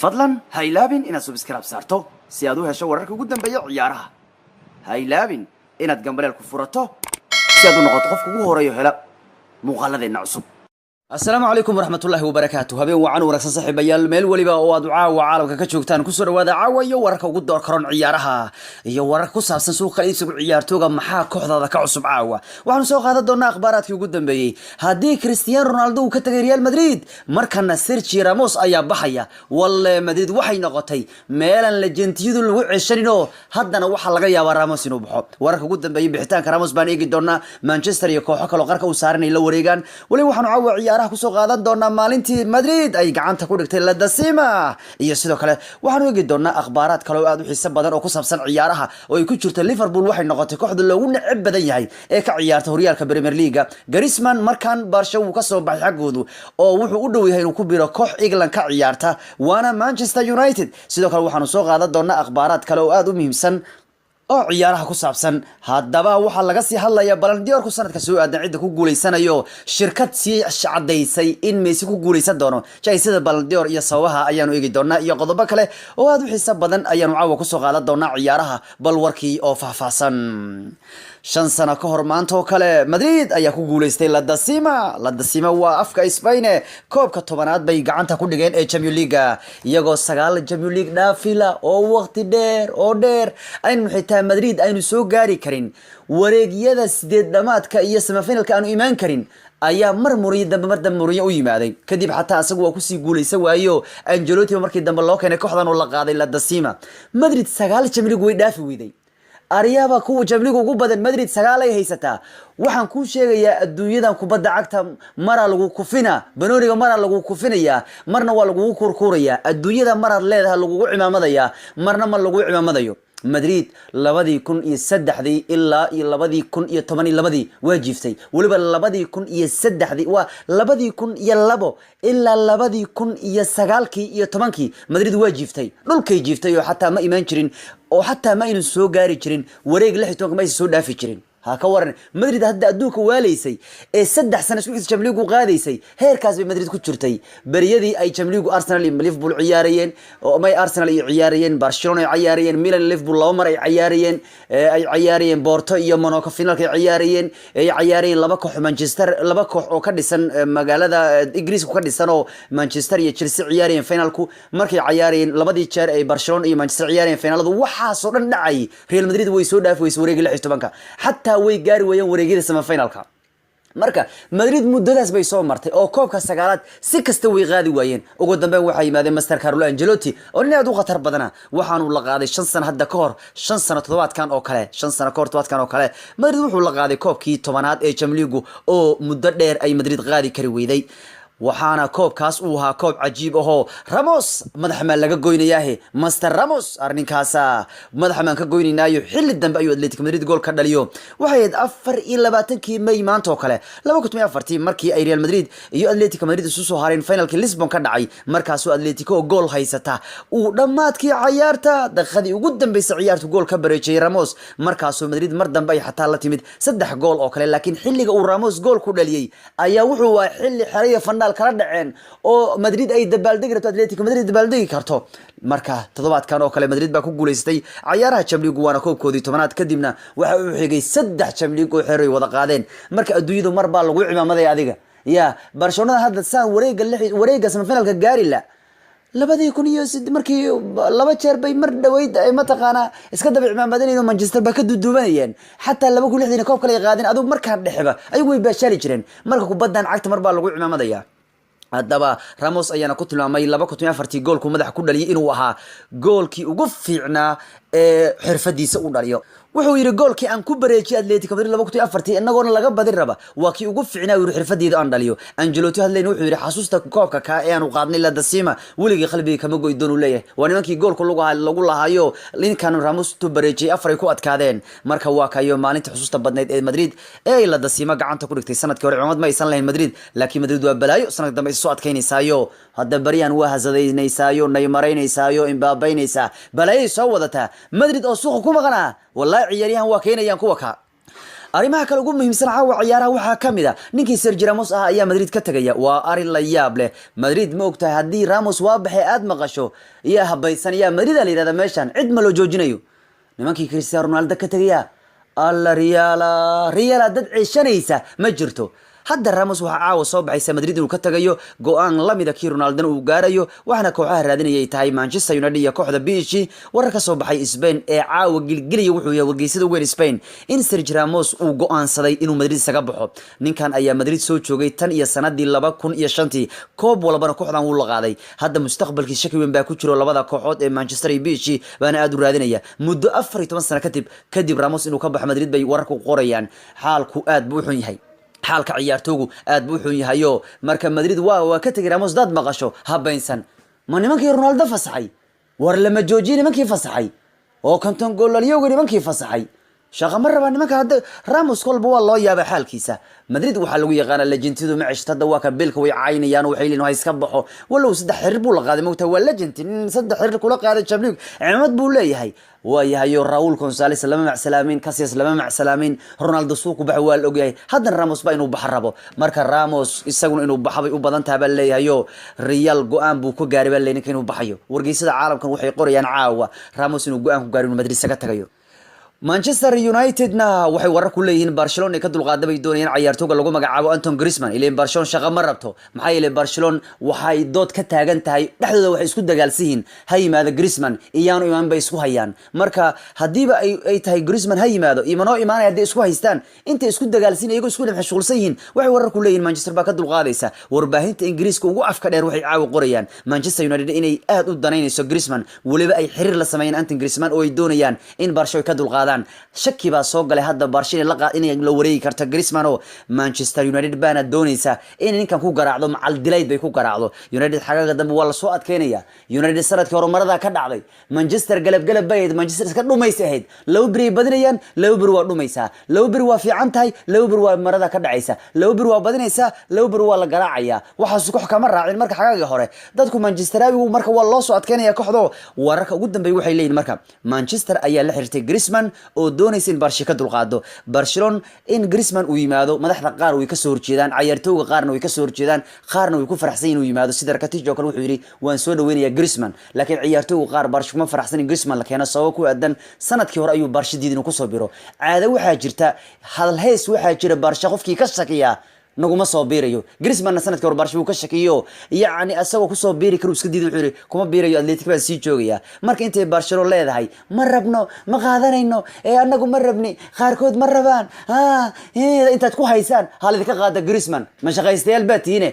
fadlan ha ilaabin inaad subscribe saarto si aad u hesho wararka ugu dambeeya ciyaaraha. Ha ilaabin inaad gambaleel ku furato si aad u noqoto qofka ugu horeeyo hela muuqaaladeena cusub. السلام عليكم ورحمة الله وبركاته. هبين وعن ورقص صاحب يال ميل ولي بقى وادعاء وعالم كجوكتان كسر وهذا عوا يورك وقدر كرن عيارها يورك كسر سنسوق خليج عيار توجا محا كحضة ذا كعصب عوا وعن سوق هذا دورنا أخبارات في قدام بي هدي كريستيانو رونالدو كتغير ريال مدريد مركنا سيرتشي راموس أيا بحيا والله مدريد وحي نقطي ميلان لجنتيدو الوعشرينو هدنا وحا لغايا وراموس نوبحو ورك قدام بي بحتان كراموس بان إيجي دورنا مانشستر يكوحو كالو غاركا وسارني لو ريغان ولي وحنو عوا عيار kusoo qaadan doona maalintii Madrid ay gacanta ku dhigtay La Decima iyo sidoo kale waxaan u eegi doonaa akhbaaraad kale oo aad u xiiso badan oo ku saabsan ciyaaraha oo ay ku jirto Liverpool waxay noqotay kooxda loogu neceb badan yahay ee ka ciyaarta horyaalka Premier League Griezmann markaan Barca uu ka soo baxay xagoodu oo wuxuu u dhow yahay inuu ku biiro koox England ka ciyaarta waana Manchester United sidoo kale waxaan soo qaadan doonaa akhbaaraad kale oo aad u muhiimsan oo ciyaaraha ku saabsan haddaba waxa laga sii hadlaya Ballon d'Or ku sanadka soo aadan cid ku guuleysanayo shirkad si cadeysay in Messi ku guuleysan doono jaysada Ballon d'Or iyo sawaha ayaanu eegi doonaa iyo qodobo kale oo aad u xiiso badan ayaanu caawa ku soo qaadan doonaa ciyaaraha bal warkii oo faahfaahsan 5 sano ka hor maanta oo kale Madrid ayaa ku guuleystay La Decima waa afka Spain koobka 10aad bay gacanta ku dhigeen ee Champions League iyagoo 9 Champions League dhaafila oo waqti dheer aynu xitaa Madrid aynu soo gaari karin wareegyada 8 dhamaadka iyo semifinalka aanu iimaan karin ayaa mar Mourinho u yimaaday kadib xataa asagu waa ku sii guuleysan waayo Ancelotti markii dambe loo keenay kooxdan oo la qaaday La Decima Madrid 9 Champions League way dhaafi weyday ariyaba kuwa Champions League ugu badan Madrid 9 ay haysataa waxaan ku sheegayaa adduunyadan kubadda cagta mara lagu kufina banooniga mara lagu kufinaya marna waa lagu kurkuraya adduunyada mara leedahay lagu cimaamadaya marna ma lagu cimaamadayo Madrid 2003 ilaa 2012 waa jiiftay waliba 2003 waa 2002 ilaa 2009 iyo 10 Madrid waa jiiftay dhulkay jiiftay oo xataa ma iimaan jirin oo xataa ma inuu soo gaari jirin wareeg 16 ma soo dhaafi jirin haka waran Madrid hadda adduunka waaleysay ee 3 sano isku Champions League qaadaysay heerkaas bay Madrid ku jirtay bariyadii ay Champions League Arsenal iyo Liverpool ciyaarayeen oo may Arsenal iyo ciyaarayeen Barcelona ay ciyaarayeen Milan Liverpool laba mar ay ciyaarayeen Porto iyo Monaco finalka ay ciyaarayeen laba koox Manchester laba koox oo ka dhisan magaalada Ingiriiska ka dhisan oo Manchester iyo Chelsea ciyaarayeen finalku markay ciyaarayeen labadii jeer ay Barcelona iyo Manchester ciyaarayeen finaladu waxa soo dhan dhacay Real Madrid way soo dhaafayso wareegga 16 hatta way gaari wayeen wareegyada semifinalka marka Madrid muddadaas bay soo martay oo koobka 9aad si kasta way qaadi waayeen ugu dambeyn waxa yimaadeen Master Carlo Ancelotti oo nin aad u khatar badana waxaanu la qaaday 5 sano hadda ka hor 5 sano todobaadkan oo kale 5 sano ka hor todobaadkan oo kale Madrid wuxuu la qaaday koobkii 10aad ee Champions League oo muddo dheer ay Madrid qaadi kari weyday waxaana koobkaas uu ahaa koob cajiib ah Ramos madax ma laga goynayaahay Master Ramos arrinkaasa madax ma ka goynaynayo xilli dambe ayuu Atletico Madrid gool ka dhaliyo waxay 24 May maanta oo kale 2004 markii ay Real Madrid iyo Atletico Madrid isu soo hareen finalkii Lisbon ka dhacay markaasoo Atletico gool haysata uu dhamaadkii ciyaarta daqiiqadii ugu dambeysay ciyaartu gool ka bareejay Ramos markaasoo Madrid mar dambe ay xataa la timid 3 gool oo kale laakiin xilliga uu Ramos gool ku dhaliyay ayaa wuxuu waa xilli xariya kala dhaceen oo Madrid ay dabaaldegi karto Atletico Madrid dabaaldegi karto marka todobaadkan oo kale Madrid baa ku guuleystay ciyaaraha Champions League waana koobkoodii 10aad kadibna waxa uu xigay 3 Champions League oo xeeray wada qaadeen marka adduunyadu mar baa lagu cimaamaday adiga ya Barcelona hadda saan wareega semifinalka gaari la 2006 markii laba jeer bay mar dhaweyd ay mataqaana iska daba cimaamadanayeen Manchester ba ka duduubanayeen xataa 2006 koob kale ay qaadeen adigu markaan dhexba ayagu way baashali jireen marka kubaddan cagta mar baa lagu cimaamadaya haddaba Ramos ayaana ku tilmaamay 2004 goolku madax ku dhaliyay inuu ahaa goolkii ugu fiicnaa ee xirfadiisa u dhaliyo wuxuu yiri goolkii aan ku bareejiyay Atletico Madrid 2004 inagoona laga badin raba waa kii ugu fiicnaa wiir xirfadeeda aan dhaliyo Ancelotti hadleen wuxuu yiri xasuusta koobka ka ee aanu qaadnay La Decima waliga qalbiga kama goy doon u leeyahay waa nimankii goolku lagu lahayo linkan Ramos tu bareejiyay afar ay ku adkaadeen marka waa kayo maalinta xusuusta badneed ee Madrid ee La Decima gacanta ku dhigtay sanadkii hore cumad ma aysan lahayn Madrid laakiin Madrid waa balaayo sanad dambe soo adkaynaysaayo hadda bariyan waa hasadaynaysayo Neymareynaysayo Mbappe balaayo soo wadata Madrid oo suuq ku maqnaa wallahi ciyaaryahan waa keenayaan kuwa ka arrimaha kale ugu muhiimsan caawa ciyaaraha waxaa ka mid ah ninkii Sergio Ramos ah ayaa Madrid ka tagaya waa arrin la yaab leh Madrid ma ogtahay haddii Ramos waa baxay aad maqasho iyo habaysan yaa Madrid la yiraahdo meeshan cid ma loo joojinayo nimankii Cristiano Ronaldo ka tagaya alla Real dad ciishanaysa ma jirto hadda Ramos waxa caawa soo baxaysa Madrid inuu ka tagayo go'aan la mid ah kii Ronaldo uu gaarayo waxna kooxaha raadinayay tahay Manchester United iyo kooxda PSG warar ka soo baxay Spain ee caawa gilgiliyo wuxuu yahay wargeysada ugu weyn Spain in Sergio Ramos uu go'aansaday inuu Madrid isaga baxo ninkan ayaa Madrid soo joogay tan iyo sanadii 2005 koob walbana kooxdan uu la qaaday hadda mustaqbalkii shaki weyn baa ku jiro labada kooxood ee Manchester iyo PSG baana aad u raadinaya muddo 14 sano kadib Ramos inuu ka baxo Madrid bay wararku qorayaan xaalku aad buu xun yahay xaalka ciyaartooygu aad buu xun yahayo marka Madrid waa ka tagay Ramos dad maqasho habaysan ma nimankii Ronaldo fasaxay war lama joojin nimankii fasaxay oo kanton goolaliyo nimankii fasaxay shaqa mar raba nimanka hadda Ramos kolba waa loo yaabay xaalkiisa Madrid waxa lagu yaqaan legendidu ma cishtada waa ka bilka way caynayaan waxay leeyihiin iska baxo walow saddex xiriir buu la qaaday moogta waa legend saddex xiriir kula qaaday Champions League cimad buu leeyahay waayahayo Raul Gonzalez lama macsalaamin Casillas lama macsalaamin Ronaldo suuq bax waa la ogyahay hadda Ramos ba inuu bax rabo marka Ramos isaguna inuu baxay u badan tahay baa leeyahayo Real go'aan buu ku gaaray baa leeyahay inuu baxayo wargeysada caalamkan waxay qorayaan caawa Ramos inuu go'aan ku gaaray inuu Madrid isaga tagayo Manchester United na waxay warar ku leeyihiin Barcelona ka dulqaadabay doonayaan ciyaartooyga lagu magacaabo Antoine Griezmann ilaa Barcelona shaqa ma rabto maxay ilaa Barcelona waxay dood ka taagan tahay dhexdooda waxay isku dagaalsiin hayimaada Griezmann iyaanu imaan bay isku hayaan marka hadiiba ay tahay Griezmann hayimaado imano imaanay hadii isku haystaan inta isku dagaalsiin iyagu isku mashquulsan yihiin waxay warar ku leeyihiin Manchester baa ka dulqaadaysa warbaahinta Ingiriiska ugu afka dheer waxay caaw qorayaan Manchester United inay aad u danaynayso Griezmann waliba ay xiriir la sameeyaan Antoine Griezmann oo ay doonayaan in Barcelona ka dulqaado shaki baa soo galay hadda Barcelona inay la wareegi karto Griezmann oo Manchester United baana doonaysa in ninkan ku garaacdo macal dilayd bay ku garaacdo United xagaga dambe waa la soo adkeynaya United sanadkii horumarada ka dhacday Manchester galab bay Manchester iska dhumaysayd laba biri badinayaan laba biri waa dhumaysa laba biri waa fiican tahay laba biri waa marada ka dhacaysa laba biri waa badinaysa laba biri waa la garaacaya waxa suuq kama raacin marka xagaga hore dadku Manchester abigu marka waa loo soo adkeynaya kooxdo wararka ugu dambeeyay waxay leeyihiin marka Manchester ayaa la xirtay Griezmann oo doonaysa in Barcelona ka dulqaado Barcelona in Griezmann uu yimaado madaxda qaar way ka soo horjeedaan ciyaartooyga qaarna way ka soo horjeedaan qaarna way ku faraxsan inuu yimaado sida Rakitic oo kale wuxuu yiri waan soo dhaweynayaa Griezmann laakiin ciyaartooyga qaar Barcelona ma faraxsan in Griezmann la keeno sabab ku aadan sanadkii hore ayuu Barcelona diiday inuu ku soo biro caado waxaa jirta hadal hees waxaa jira Barcelona qofkii ka shakiya naguma soo biirayo Griezmann sanadkii hore Barcelona ka shakiyo yaani asagoo ku soo biiri karo iska diiday wuxuu yiri kuma biirayo Atletico baan sii joogaya marka intay Barcelona leedahay ma rabno ma qaadanayno anagu ma rabni qaarkood ma rabaan intaad ku haysaan halid ka qaada Griezmann ma shaqaystayaal baatiine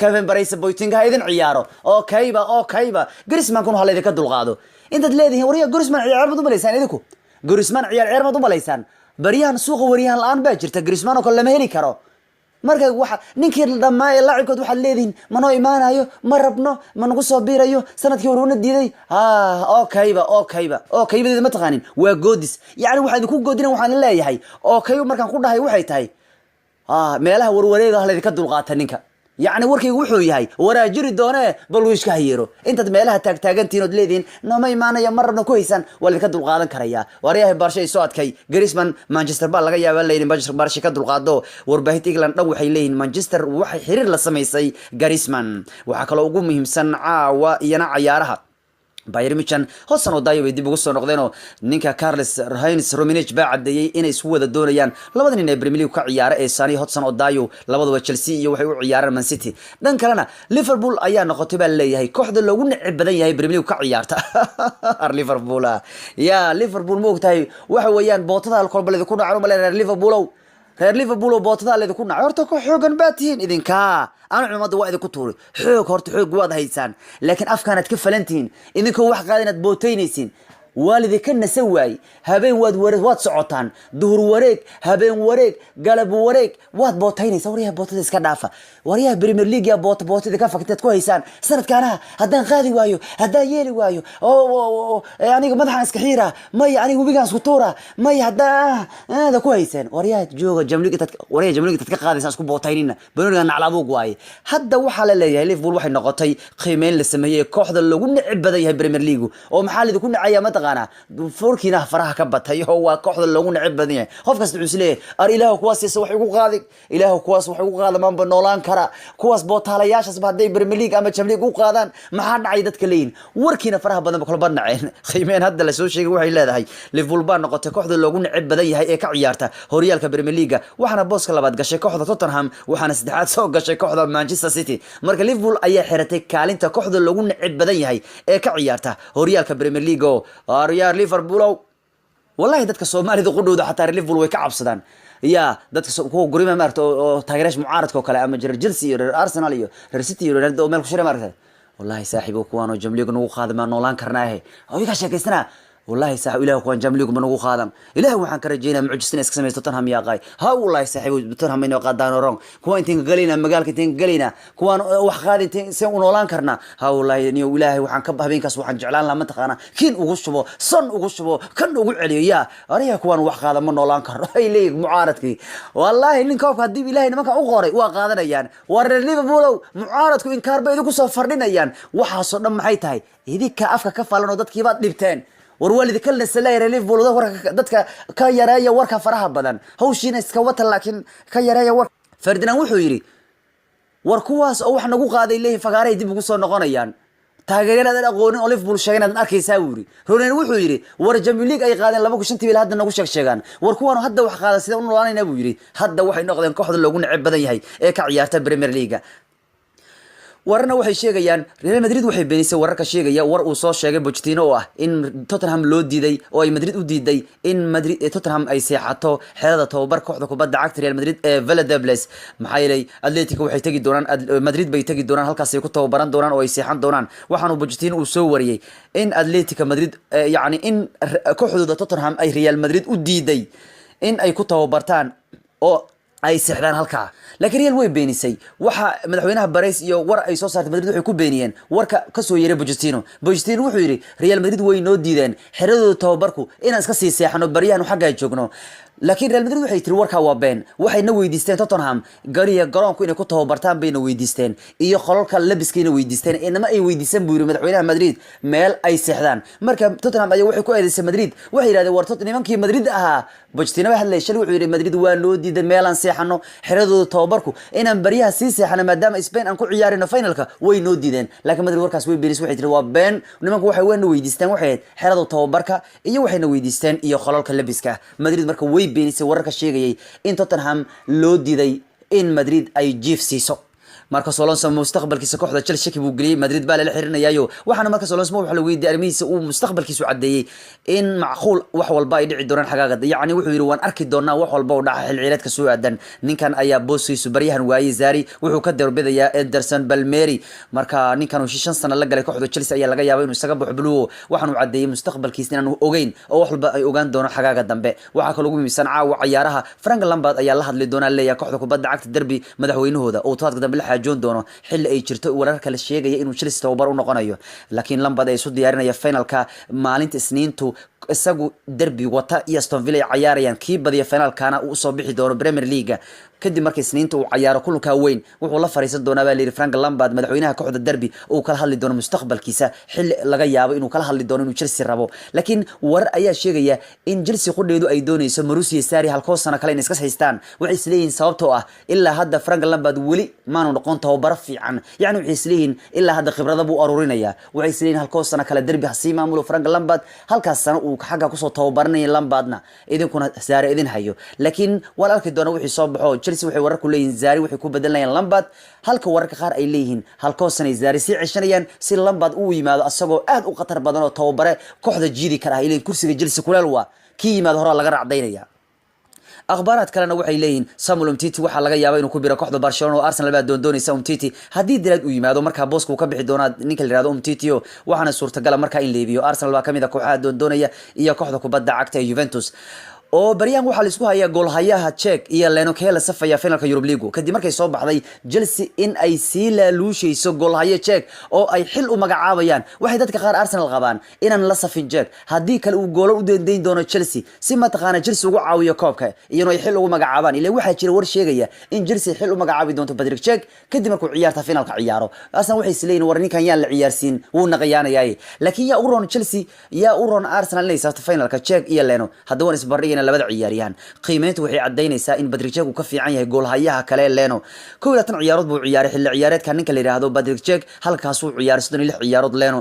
Kevin Baraysa Boyting ha idin ciyaaro okayba Griezmann kun halid ka dulqaado intaad leedihiin wariya Griezmann ciyaar ma dumaleysaan idinku Griezmann ciyaar ma dumaleysaan bariyaan suuqa wariyahan la'aan baa jirta Griezmann oo kale lama heli karo marka waxa ninkii dhamaa ee laacibkood waxa leedin ma noo imaanayo ma rabno ma nagu soo biirayo sanadkii hore una diiday okayba ma taqaanin waa goodis yaani waxa idinku goodinaa waxaan leeyahay okayba markaan ku dhahay waxay tahay meelaha warwareega halid ka dulqaata ninka يعني وركي وحو يهي ورا جري دونه بل ويش كهيرو انت ميلها تاغتاغنتين ود ليدين نما يمانيا مربنا كويسان ولا كدل قادن كريا ورياه بارشي سو ادكاي غريزمان مانشستر با laga yaabaa leeyeen Barca ka dulqaado warbaahinta England dhan waxay leeyeen Manchester waxay xiriir la sameysay Griezmann waxa kale ugu muhiimsan caawa iyana ciyaaraha Bayern Munich hosan oo daayo dib ugu soo noqdeen ninka Carlos Heinz Rummenigge baa cadeeyay inay isku wada doonayaan labada nin ee Premier League ka ciyaara ee Sani Hudson oo daayo labaduba Chelsea iyo waxay u ciyaaraan Man City dhan kalena Liverpool ayaa noqotay baa leeyahay kooxda loogu necib badan yahay Premier League ka ciyaarta Liverpool ya Liverpool moogtahay waxa weeyaan bootada alkoolbalada ku dhaco maleeyahay Liverpool oo bootada leedahay ku dhaco horta ko xoogan baatiin idinka أنا عماد واحد كتوري حوك هرت حوك واحد هيسان لكن أفكارات كفلنتين إنكم واحد قاعدين بوتينيسين والذي كنا سواي هبين واد سعطان ظهر وريك هبين وريك قلب وريك واد بوتينيس وريها بوتينيس كدافع وريها بريمير ليج يا بوت ذي كفك تتكوه هيسان سنة كانها هدان غادي وايو هدان يلي وايو أو يعني مدحن اسكحيرة ما يعني وبيجان سطورة ما هدا هذا كويسين وريها جوجا وريها جمليك تتكقاضي ساسكو بوتينينا بنرجع على أبوك واي هدا وحلا ليه ليفول واحد نقطي قيمين للسمية كوحدة اللي قلنا عبادة هي بريمير ليجو أو محل إذا كنا عيا متغ mataqaana foorkiina faraha ka batay oo waa kooxda loogu neceb badan yahay qof kasta wuxuu isleeyahay ar ilaahu kuwaas wax igu qaaday ilaahu kuwaas wax igu qaada maanba noolaan kara kuwaas bootaalayaashaas hadday Premier League ama Champions League u qaadaan maxaa dhacay dadka leeyin warkiina faraha badan kala badnaceen qiimeen hadda la soo sheegay waxay leedahay Liverpool baa noqotay kooxda loogu neceb badan yahay ee ka ciyaarta horyaalka Premier League waxaana booska labaad gashay kooxda Tottenham waxaana saddexaad soo gashay kooxda Manchester City marka Liverpool ayaa xiratay kaalinta kooxda loogu neceb badan yahay ee ka ciyaarta horyaalka Premier League oo Real Liverpool wallahi dadka Soomaalida qudhooda xataa Liverpool way ka cabsadaan ya dadka kuwa gurima maarto oo taageerash mucaaradka oo kale ama Chelsea iyo Arsenal iyo City iyo Ronaldo meel ku shireen maarta wallahi saaxiibo kuwaan oo jamliga nagu qaadama noolaan karnaahe oo iga sheekaysana والله صاحب إله كون جمليكم من وخادم إله وحن كرجينا معجزين إسكسمة توتنهام يا قاي ها والله صاحب توتنهام إنه قادان ورون كوان تين قلينا مقالك تين قلينا كوان وحقاد تين سوون ولان كرنا ها والله نيو إله وحن كبه بينكس وحن جعلان لما تقانا كين وغشبو صن وغشبو كن وقول عليه يا أريه كوان وحقاد من ولان كرنا هاي ليك معارضك والله اللي نكوف هدي إله إنما كان أغوري وقادنا يان ور ليفربول معارضك إنكار بيدك وصفرنا يان وحصلنا معيتها هذيك كأفك كفالنا ضد كيبات لبتين warwaalid kale salaayay Liverpool dadka ka yareeya warka faraha badan hawshiina iska wata laakiin ka yareeya war Ferdinand wuxuu yiri war kuwaas oo wax nagu qaaday leeyahay fagaaray dib ugu soo noqonayaan taageerada aqoonin Liverpool sheeganaad arkaysaa wuri Ronaldo wuxuu yiri war Champions League ay qaadeen 2005 bil hadda nagu sheegaan war kuwan hadda wax qaada sida uu noolaanayna buu yiri hadda waxay noqdeen kooxda loogu neceb badan yahay ee ka ciyaarta Premier League warna waxay sheegayaan Real Madrid waxay beenisay wararka sheegaya war uu soo sheegay Pochettino oo ah in Tottenham loo diiday oo ay Madrid u diiday in Madrid Tottenham ay seexato xeelada tababar kooxda kubadda cagta Real Madrid ee Valladolid maxay ilay Atletico waxay tagi doonaan Madrid bay tagi doonaan halkaas ay ku tababaran doonaan oo ay seexan doonaan waxaanu Pochettino uu soo wariyay in Atletico Madrid yaani in kooxda Tottenham ay Real Madrid u diiday in ay ku tababartaan oo ay seexdaan halka laakiin Real way beenisay waxa madaxweynaha Paris iyo war ay soo saartay Madrid waxay ku beeniyeen warka ka soo yeeray Pochettino wuxuu yiri Real Madrid way noo diideen xiradooda tababarku inaan iska sii seexano bariyahan xagga ay joogno laakiin Real Madrid waxay tiri warka waa been waxayna weydiisteen Tottenham gariya garoonku inay ku tababartaan bayna weydiisteen iyo qolalka labiskiina weydiisteen inama ay weydiisan buu yiri madaxweynaha Madrid meel ay seexdaan marka Tottenham ayaa waxay ku eedeysay Madrid waxay yiraahdeen war nimankii Madrid ahaa Pochettino hadlay shalay wuxuu yiri Madrid waa noo diiday meel aan seexano xiradooda tababarku inaan bariyaha sii seexano maadaama Spain aan ku ciyaarino finalka way noo diideen laakiin Madrid warkaas way beenisay waxay tiri waa been nimanku waxay weyn weydiisteen waxay xirada tababarka iyo waxayna weydiisteen iyo qolalka labiska Madrid marka way beenisay wararka sheegayay in Tottenham loo diiday in Madrid ay jiif siiso marka Alonso mustaqbalkiisa kooxda Chelsea buu galiyay Madrid baa la xirinayaayo waxaana marka Alonso waxa la weydiiyay armihiisa uu mustaqbalkiisu cadeeyay in macquul wax walba ay dhici doonaan xagaaga yaani wuxuu yiri waan arki doonaa wax walba oo dhaca xil ciyaareedka soo aadan ninkan ayaa boosiisu bariyahan waayay Zari wuxuu ka darbidayaa Ederson Palmieri marka ninkan uu 5 sano la galay kooxda Chelsea ayaa laga yaabaa inuu isaga baxo buluug waxaanu cadeeyay mustaqbalkiisa inaan ogeyn oo wax walba ay ogaan doonaan xagaaga dambe waxa kale ugu muhiimsan caawa ciyaaraha Frank Lampard ayaa la hadli doona leeyahay kooxda kubadda cagta derby madaxweynahooda oo toodka dambe joon doono xilli ay jirto wararka la sheegaya inuu Chelsea tababar u noqonayo laakiin Lampard ay soo diyaarinaya finalka maalinta Isniintu isagu derby wata iyo Aston Villa ay ciyaarayaan kii badiya finalkana uu soo bixi doono Premier League kadib markii Isniinta uu ciyaaro kulanka weyn wuxuu la fariisan doonaa baa leeyahay Frank Lampard madaxweynaha kooxda derby uu kala hadli doono mustaqbalkiisa xilli laga yaabo inuu kala hadli doono inuu Chelsea rabo laakiin warar ayaa sheegaya in Chelsea qudheedu ay doonayso Mauricio Sarri halkoo sano kale in iska haystaan waxay isleeyihiin sababtoo ah ilaa hadda Frank Lampard wali maanu noqon tababar fiican yaani waxay isleeyihiin ilaa hadda khibrada buu aruurinaya waxay isleeyihiin halkoo sano kale derby hasi maamulo Frank Lampard halkaas sano uu xagga ku soo tababaranay Lampardna idinkuna Sarri idin hayo laakiin wala arki doona wixii soo baxo Chelsea waxay warar ku leeyihiin Sarri waxay ku bedelayaan Lampard halka wararka qaar ay leeyihiin halkoo sano Sarri si cishanayaan si Lampard uu yimaado asagoo aad u qatar badan oo tababare kooxda jiidi kara ilaa kursiga Chelsea kuleel waa kii yimaado hore laga racdaynaya akhbaaraad kalena waxay leeyihiin Samuel Umtiti waxa laga yaabaa inuu ku biro kooxda Barcelona oo Arsenal baa doonaysa Umtiti hadii diraad uu yimaado marka booska uu ka bixi doona ninka la yiraahdo Umtiti waxaana suurtagal marka in leebiyo Arsenal baa kamid ah kooxaha doonaya iyo kooxda kubadda cagta ee Juventus oo baryahan waxaa la isku hayaa goolhayaha Czech iyo Leno Kela safaya finalka Europe League kadib markay soo baxday Chelsea in ay sii laaluushayso goolhaya Czech oo ay xil u magacaabayaan waxay dadka qaar Arsenal qabaan inaan la safin Czech hadii kale uu goolo u deedeyn doono Chelsea si ma taqaana Chelsea ugu caawiyo koobka iyo inay xil ugu magacaabaan ilaa waxa jira war sheegaya in Chelsea xil u magacaabi doonto Patrick Czech kadib markuu ciyaarta finalka ciyaaro asna waxay isleeyeen war ninkan yaan la ciyaarsiin wuu naqayaanayay laakiin yaa u roon Chelsea yaa u roon Arsenal inay saafto finalka Czech iyo Leno hadda waan isbardhigayna labada ciyaaryahan qiimeyntu waxay cadeynaysaa in Patrick Czech uu ka fiican yahay goolhayaha kale Leno 12 ciyaarood buu ciyaaray xilli ciyaareedka ninka la yiraahdo Patrick Czech halkaas uu ciyaaray 36 ciyaarood Leno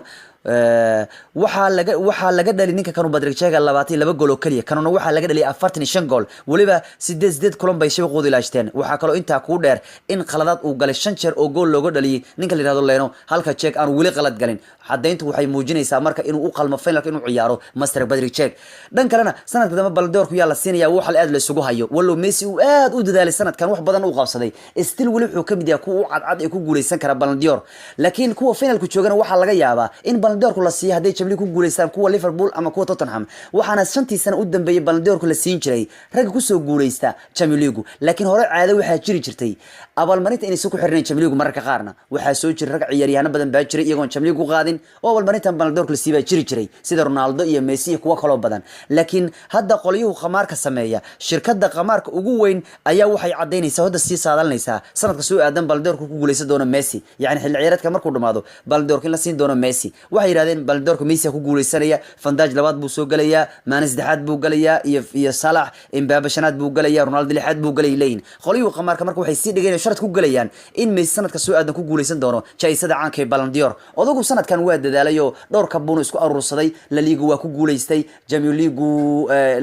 waxaa laga dhalay ninka kanu Patrick Czech 22 gool oo kaliya kanuna waxaa laga dhalay 45 gool waliba 8 kulan bay shabaqooda ilaashteen waxaa kaloo intaa ku dheer in qaladaad uu galay 5 jeer oo gool looga dhaliyay ninka la yiraahdo Leno halka Czech aan wali qalad galin cadeyntu waxay muujinaysaa marka inuu u qalmo finalka inuu ciyaaro Master Patrick Czech dhan kalena sanadka dambe Ballon d'Or ku yaa la siinaya waxa aad la isugu hayo wallow Messi uu aad u dadaalay sanadkan wax badan uu qabsaday still wali wuxuu kamid yahay kuwa cadcad ee ku guuleysan kara Ballon d'Or laakiin kuwa finalku joogana waxa laga yaabaa in Ballon d'Or ku la siiyo haday Champions League ku guuleystaan kuwa Liverpool ama kuwa Tottenham waxaana shantii sano u dambeeyay Ballon d'Or ku la siin jiray rag ku soo guuleysta Champions League laakiin hore caado waxa jiri jirtay abaalmarinta inay soo ku xirneen Champions League mararka qaarna waxa soo jiray rag ciyaaryahan badan baa jiray iyagoon Champions League ku qaadin oo abaalmarinta Ballon d'Or ku la siibay jiray sida Ronaldo iyo Messi iyo kuwa kale badan laakiin hadda qoliyuhu qamaarka sameeya shirkadda qamaarka ugu weyn ayaa waxay cadeynaysaa hada sii saadalanaysaa sanadka soo aadan Ballon d'Or ku guuleysan doona Messi yaani xilli ciyaareedka markuu dhamaado Ballon d'Or in la siin doono Messi waxay yiraahdeen Ballon d'Or Messi ku guuleysanaya Van Dijk labaad buu soo galayaa Mane saddexaad buu galayaa iyo Salah Mbappe shanaad buu galayaa Ronaldo lixaad buu galayeen qoliyuhu qamaarka marka waxay sii dhigeen sharad ku galayaan in Messi sanadka soo aadan ku guuleysan doono jaysada caanka ee Ballon d'Or odagu sanadkan waa dadaalayo dhowr kabuun isku urursaday La Liga waa ku guuleystay Champions League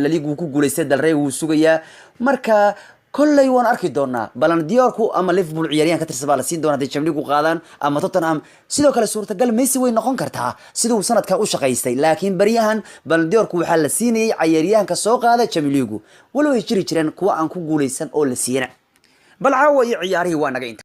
La Liga ku guuleystay Del Rey wuu sugayaa marka كلي وان أركي دونا بلان دياركو أما ليفربول عياريان كتر سبالة سين دونا دي شامليكو قادان أما توتنهام سيدو كلا سورة قال ميسي وين نقون كرتها سيدو سنة كأوشا قيستي لكن بريهان بلان دياركو حال سيني عياريان كسوق هذا شامليكو ولو يشتري ترين كوا أنكو قوليسان أول سينا بل عاوة عياري وانا قينت